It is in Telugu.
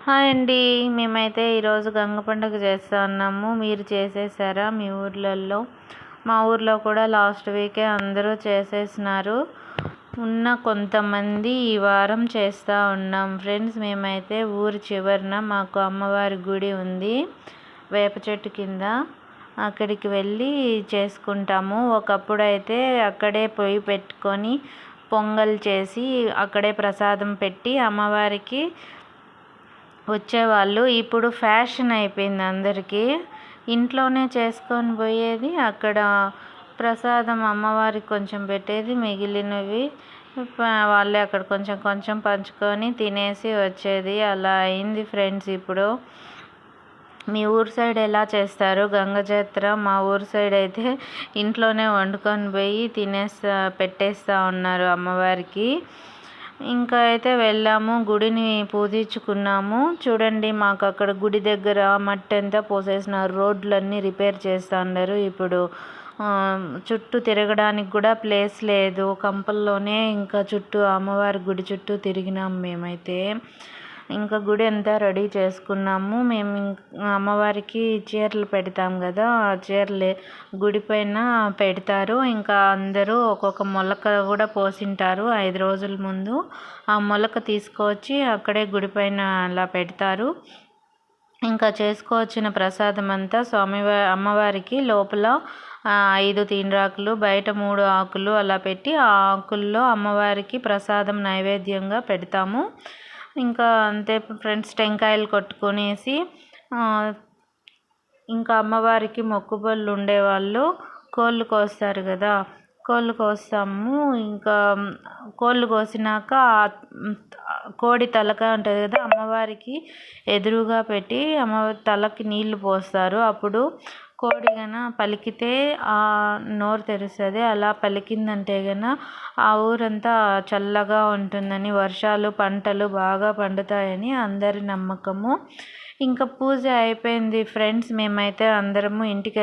హాయ్ అండి. మేమైతే ఈరోజు గంగ పండుగ చేస్తూ ఉన్నాము. మీరు చేసేసారా మీ ఊర్లలో? మా ఊర్లో కూడా లాస్ట్ వీకే అందరూ చేసేసినారు. ఉన్న కొంతమంది ఈ వారం చేస్తూ ఉన్నాం ఫ్రెండ్స్. మేమైతే ఊరి చివరన మాకు అమ్మవారి గుడి ఉంది, వేప చెట్టు కింద. అక్కడికి వెళ్ళి చేసుకుంటాము. ఒకప్పుడు అయితే అక్కడే పొయ్యి పెట్టుకొని పొంగల్ చేసి అక్కడే ప్రసాదం పెట్టి అమ్మవారికి వచ్చేవాళ్ళు. ఇప్పుడు ఫ్యాషన్ అయిపోయింది అందరికీ. ఇంట్లోనే చేసుకొని పోయేది, అక్కడ ప్రసాదం అమ్మవారికి కొంచెం పెట్టేది, మిగిలినవి వాళ్ళే అక్కడ కొంచెం కొంచెం పంచుకొని తినేసి వచ్చేది. అలా అయింది ఫ్రెండ్స్ ఇప్పుడు. మీ ఊరు సైడ్ ఎలా చేస్తారు గంగ జాతర? మా ఊరు సైడ్ అయితే ఇంట్లోనే వండుకొని పోయి పెట్టేస్తూ ఉన్నారు అమ్మవారికి. ఇంకా అయితే వెళ్ళాము, గుడిని పూజించుకున్నాము. చూడండి, మాకు అక్కడ గుడి దగ్గర మట్టి అంతా పోసేసినారు, రోడ్లన్నీ రిపేర్ చేస్తూ ఉన్నారు. ఇప్పుడు చుట్టూ తిరగడానికి కూడా ప్లేస్ లేదు, కంపల్లోనే ఇంకా చుట్టూ అమ్మవారి గుడి చుట్టూ తిరిగినాము మేమైతే. ఇంకా గుడి అంతా రెడీ చేసుకున్నాము. మేము అమ్మవారికి చీరలు పెడతాం కదా, ఆ చీరలు గుడి పైన పెడతారు. ఇంకా అందరూ ఒక్కొక్క మొలక కూడా పోసింటారు 5 రోజుల ముందు. ఆ మొలక తీసుకొచ్చి అక్కడే గుడి పైన అలా పెడతారు. ఇంకా చేసుకోవచ్చిన ప్రసాదం అంతా అమ్మవారికి లోపల 5 తీన్రాకులు, బయట 3 ఆకులు అలా పెట్టి ఆ ఆకుల్లో అమ్మవారికి ప్రసాదం నైవేద్యంగా పెడతాము. ఇంకా అంతే ఫ్రెండ్స్. టెంకాయలు కొట్టుకునేసి ఇంకా అమ్మవారికి మొక్కుబళ్ళు ఉండేవాళ్ళు కోళ్ళు కోస్తారు కదా, కోళ్ళు కోస్తాము. ఇంకా కోళ్ళు కోసినాక కోడి తలక ఉంటుంది కదా, అమ్మవారికి ఎదురుగా పెట్టి అమ్మవారి తలకి నీళ్లు పోస్తారు. అప్పుడు కోడి గన పలికితే ఆ నోరు తెరుస్తుంది. అలా పలికిందంటే గన ఆ ఊరంతా చల్లగా ఉంటుందని, వర్షాలు పంటలు బాగా పండుతాయని అందరి నమ్మకము. ఇంకా పూజ అయిపోయింది ఫ్రెండ్స్. మేమైతే అందరము ఇంటికి